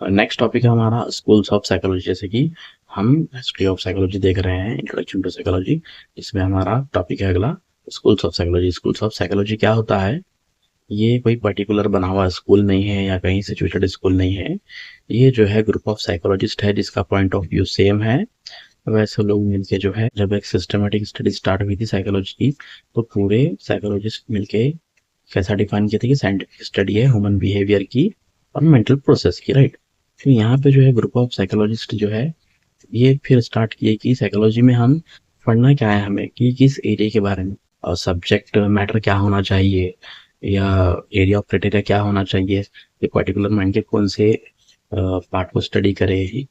Next topic है हमारा schools of psychology. जैसे कि हम हिस्ट्री ऑफ साइकोलॉजी देख रहे हैं, इंट्रोडक्शन टू साइकोलॉजी। इसमें हमारा टॉपिक है अगला schools of psychology. Schools of psychology क्या होता है? ये कोई पर्टिकुलर बना हुआ स्कूल नहीं है या कहीं सिचुएटेड स्कूल नहीं है। ये जो है ग्रुप ऑफ साइकोलॉजिस्ट है जिसका पॉइंट ऑफ व्यू सेम है। वैसे लोग मिलके जो है, जब एक सिस्टमेटिक स्टडी स्टार्ट हुई थी साइकोलॉजी की, तो पूरे साइकोलॉजिस्ट मिलके कैसा डिफाइन किया था कि साइंटिफिक स्टडी है ह्यूमन बिहेवियर की और मेंटल प्रोसेस की, राइट। फिर यहाँ पे जो है ग्रुप ऑफ साइकोलॉजिस्ट जो है, ये फिर स्टार्ट किए कि साइकोलॉजी में हम पढ़ना क्या है, हमें कि किस एरिया के बारे में, और सब्जेक्ट मैटर क्या होना चाहिए, या एरिया ऑफ क्राइटेरिया क्या होना चाहिए, ये पर्टिकुलर माइंड के कौन से पार्ट को स्टडी करे,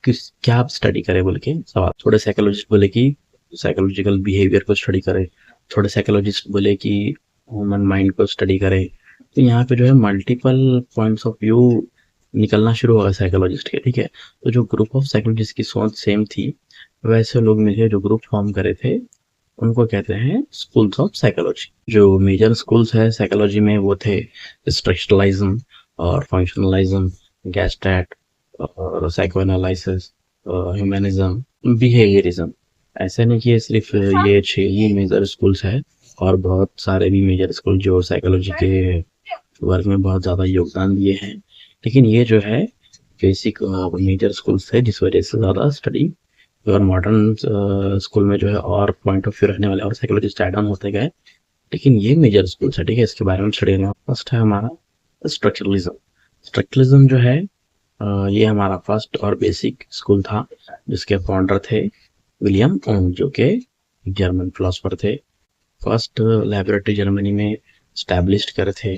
किस क्या स्टडी करे बोल के सवाल। थोड़े साइकोलॉजिस्ट बोले कि साइकोलॉजिकल बिहेवियर को स्टडी करे, थोड़े साइकोलॉजिस्ट बोले कि ह्यूमन माइंड को स्टडी करे। तो यहाँ पे जो है मल्टीपल पॉइंट्स ऑफ व्यू निकलना शुरू होगा साइकोलॉजिस्ट के, ठीक है। तो जो ग्रुप ऑफ साइकोलॉजिस्ट की सोच सेम थी, वैसे लोग मिलकर जो ग्रुप फॉर्म करे थे उनको कहते हैं स्कूल्स ऑफ साइकोलॉजी। जो मेजर स्कूल्स है साइकोलॉजी में वो थे स्ट्रक्चरलिज्म और फंक्शनलिज्म, गैस्टैट और साइकोएनालिसिस, ह्यूमनिज्म, बिहेवियरिज्म। ऐसे नहीं कि ये सिर्फ ये 6 ही मेजर स्कूल्स है, और बहुत सारे भी मेजर स्कूल जो साइकोलॉजी के वर्क में बहुत ज़्यादा योगदान दिए हैं। लेकिन ये जो है बेसिक मेजर स्कूल्स है जिस वजह से ज़्यादा स्टडी और मॉडर्न स्कूल में जो है और पॉइंट ऑफ व्यू रहने वाले और साइकोलॉजिस्ट ऐड ऑन होते गए। लेकिन ये मेजर स्कूल्स है, ठीक है, इसके बारे में स्टडी करना। फर्स्ट है हमारा स्ट्रक्चरलिज्म। स्ट्रक्चरलिज्म जो है ये हमारा फर्स्ट और बेसिक स्कूल था, जिसके फाउंडर थे विलियम ओम, जो कि जर्मन फिलोसफर थे। फर्स्ट लैबोरेटरी जर्मनी में स्टैब्लिश्ड करे थे,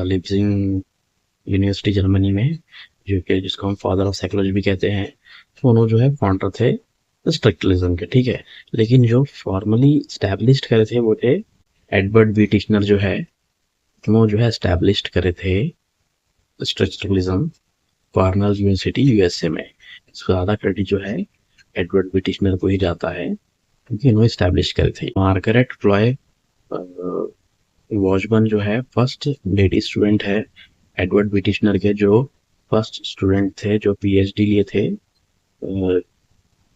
लिप्जिंग यूनिवर्सिटी जर्मनी में, जो कि जिसको हम फादर ऑफ साइकोलॉजी भी कहते हैं। तो उन्होंने जो है फाउंडर थे स्ट्रक्चरलिज्म के, ठीक है। लेकिन जो फॉर्मली स्टैब्लिश्ड करे थे वो थे एडवर्ड बी टिश्नर, जो है वो जो है स्टैब्लिश्ड करे थे स्ट्रक्चरलिज्म कॉर्नल यूनिवर्सिटी यूएसए में। इसका ज़्यादा क्रेडिट जो है एडवर्ड बी टिश्नर को ही जाता है, क्योंकि इन्होंने स्टैब्लिश करे थे। मार्गरेट फ्लॉय वॉशबर्न जो है फर्स्ट लेडी स्टूडेंट है एडवर्ड बी टिश्नर के, जो फर्स्ट स्टूडेंट थे जो पीएचडी लिए थे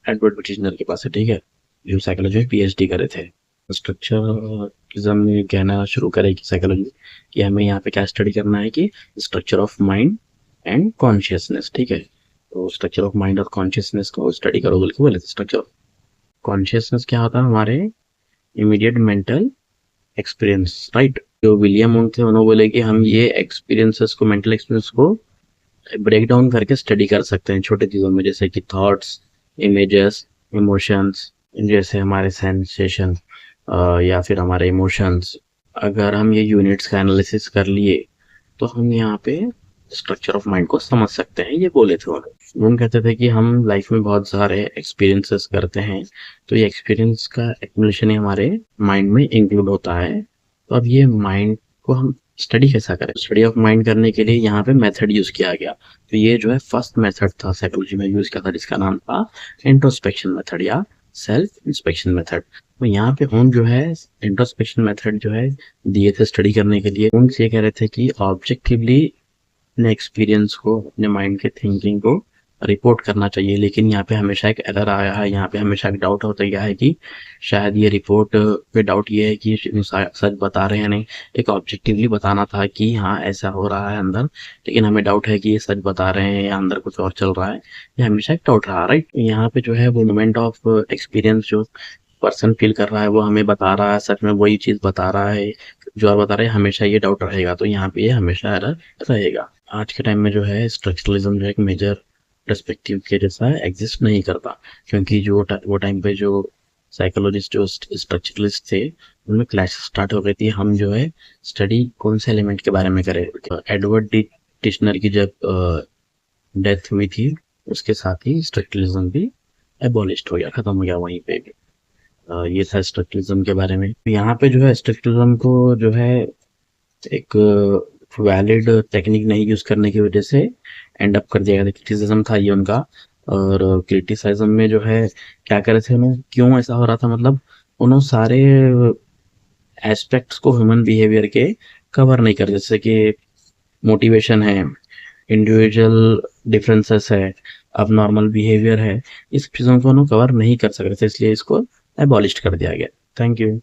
एडवर्ड बी टिश्नर के पास है, ठीक है, जो साइकोलॉजी में पीएचडी करे थे। स्ट्रक्चरलिज्म में कहना शुरू करे कि साइकोलॉजी कि हमें यहाँ पे क्या स्टडी करना है कि structure of mind and consciousness, ठीक है। तो स्ट्रक्चर ऑफ माइंड और कॉन्शियसनेस को स्टडी करो बोल के बोले थे। स्ट्रक्चर ऑफ कॉन्शियसनेस क्या होता है? हमारे इमीडिएट मेंटल एक्सपीरियंस, राइट। जो विलियम वोंग थे उन्होंने बोले कि हम ये एक्सपीरियंसेस को, मेंटल एक्सपीरियंस को ब्रेक डाउन करके स्टडी कर सकते हैं छोटे चीज़ों में, जैसे कि थॉट्स, इमेजेस, इमोशंस, जैसे हमारे सेंसेशन या फिर हमारे इमोशंस। अगर हम ये यूनिट्स का एनालिसिस कर लिए तो हम यहाँ पे स्ट्रक्चर ऑफ माइंड को समझ सकते हैं, ये बोले थे उन्होंने। कहते थे कि हम लाइफ में बहुत सारे एक्सपीरियंसेस करते हैं, तो ये एक्सपीरियंस का एक्यूमुलेशन ही हमारे माइंड में इंक्लूड होता है। तो अब ये माइंड को हम स्टडी कैसा करें? स्टडी ऑफ माइंड करने के लिए यहाँ पे मेथड यूज किया गया। तो ये जो है फर्स्ट मेथड था साइकोलॉजी में यूज किया था, जिसका नाम था इंट्रोस्पेक्शन मेथड या सेल्फ इंस्पेक्शन मेथड। तो यहाँ पे हम जो है इंट्रोस्पेक्शन मेथड जो है दिए थे स्टडी करने के लिए। हम ये कह रहे थे कि ऑब्जेक्टिवली अपने एक्सपीरियंस को, अपने माइंड के थिंकिंग को रिपोर्ट करना चाहिए। लेकिन यहाँ पे हमेशा एक एरर आया है, यहाँ पे हमेशा एक डाउट होता गया है कि शायद ये रिपोर्ट पे डाउट ये है कि सच बता रहे हैं नहीं। एक ऑब्जेक्टिवली बताना था कि हाँ ऐसा हो रहा है अंदर, लेकिन हमें डाउट है कि ये सच बता रहे हैं या अंदर कुछ और चल रहा है। ये हमेशा एक डाउट रहा, राइट। यहाँ पे जो है वो मोमेंट ऑफ एक्सपीरियंस जो पर्सन फील कर रहा है वो हमें बता रहा है, सच में वही चीज़ बता रहा है जो और बता रहे हैं, हमेशा ये डाउट रहेगा। तो यहाँ पे ये हमेशा एरर रहेगा। आज के टाइम में जो है स्ट्रक्चरलिज्म जो एक मेजर पर्सपेक्टिव के जैसा एग्जिस्ट नहीं करता, क्योंकि जो वो टाइम पे जो साइकोलॉजिस्ट, जो स्ट्रक्चरलिस्ट थे, उनमें क्लासेस स्टार्ट हो गई थी। हम जो है स्टडी कौन से एलिमेंट के बारे में करें। एडवर्ड डी टिश्नर की जब डेथ हुई थी, उसके साथ ही स्ट्रक्चरलिज्म भी एबॉलिश्ड हो गया, खत्म हो गया वहीं पे भी। ये था स्ट्रक्चरलिज्म के बारे में। यहाँ पे जो है स्ट्रक्चरलिज्म को जो है एक वैलिड टेक्निक नहीं यूज करने की वजह से एंड अप कर दिया गया। क्रिटिसिज्म था ये उनका। और क्रिटिसिज्म में जो है क्या करे थे उन्होंने, क्यों ऐसा हो रहा था, मतलब उन्होंने सारे एस्पेक्ट्स को ह्यूमन बिहेवियर के कवर नहीं कर, जैसे कि मोटिवेशन है, इंडिविजुअल डिफरेंसेस है, अब नॉर्मल बिहेवियर है, इस चीज़ों को हम कवर नहीं कर सकते थे, इसलिए इसको एबॉलिश कर दिया गया। Thank you.